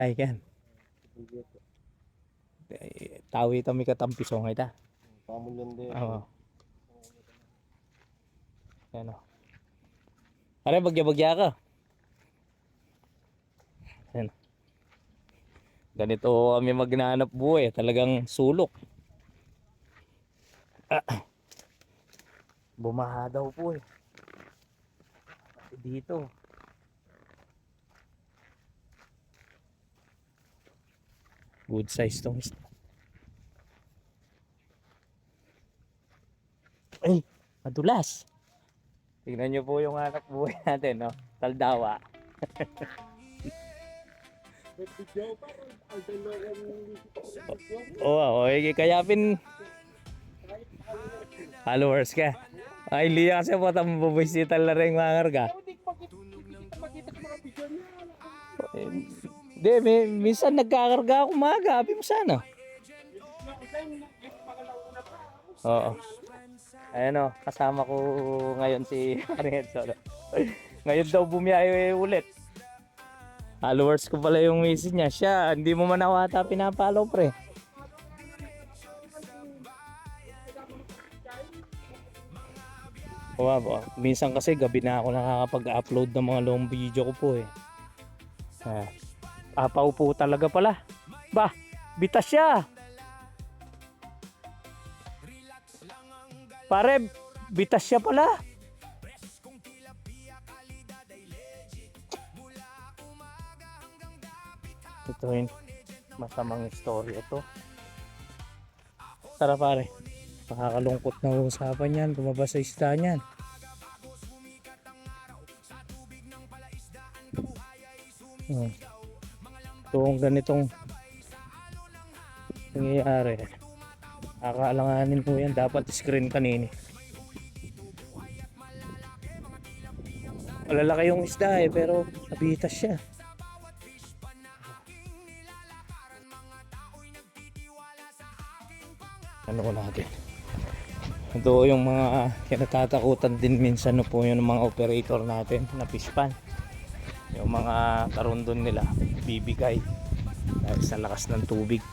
Ay kan. Tawi kami katampisong ita. Pamulyan din. Oo. Ano. Are bagya-bagya ka. Ano. Ganito kami magnahanap buhay, talagang sulok. Bumaha daw po eh. Pati dito. Good size tong isda. Ay, madulas. Tingnan nyo po yung anak buhay natin, no? Taldawa. Oo, kaya followers ka. Ay, liya kasi po tayong bubisita na rin mga karga. Hindi, minsan nagkakarga ako maga. Abi mo sana. Oo. Ayan o, kasama ko ngayon si Edson. Ngayon daw bumiyahe ulit. Followers ko pala yung message niya. Siya, hindi mo man ako ata pinapalo pre. Wow, minsan kasi gabi na ako nakakapag-upload ng mga long video ko po eh. Apaw po talaga pala. Bah, bitas siya. Pare, bitas siya pala. Ito yun, masamang istorya to. Tara pare, makakalungkot na usapan yan, tumabas sa isda niyan. Ito ang ganitong nangyayari. Akaalanganin po yan, dapat screen kanini. Malalaki yung isda eh, pero nabitas siya. Ano ko natin? Ito yung mga kinatatakutan din minsan no po yung mga operator natin na fish pan. Yung mga karundon nila bibigay dahil sa lakas ng tubig.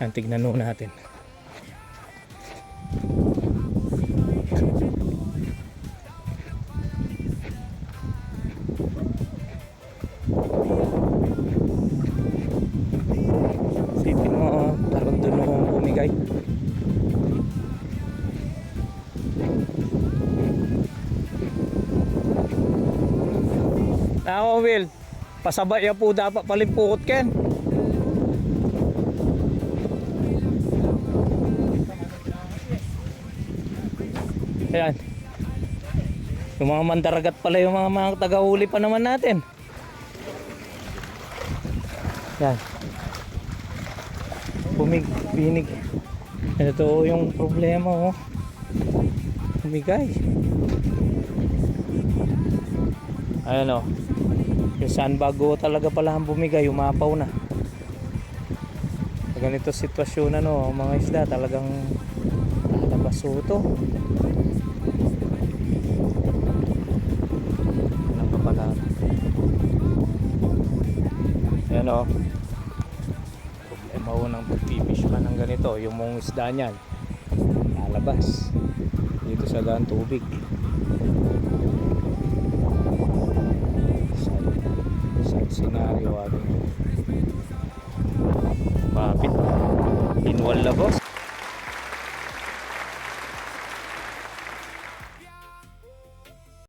Yan, tignan nyo natin. Sipin mo, karundon mo bumigay. Ako Will, pasabay ya po dapat palimpukot ken. Ayan. Yung mga mandaragat pala yung mga tagahuli pa naman natin. Yan. Binig. Ito yung problema oh. Bumigay. Ayan oh. Yung sandbago talaga pala ang bumigay, umapaw na. Sa ganito sitwasyon ano, mga isda talagang lalabas ito. Ano pa pala? Ayan o. Problema ho ng pagpipish pa ng ganito, yung mga isda niyan lalabas dito sa daan tubig. Senaryo ating mapit inwal na boss.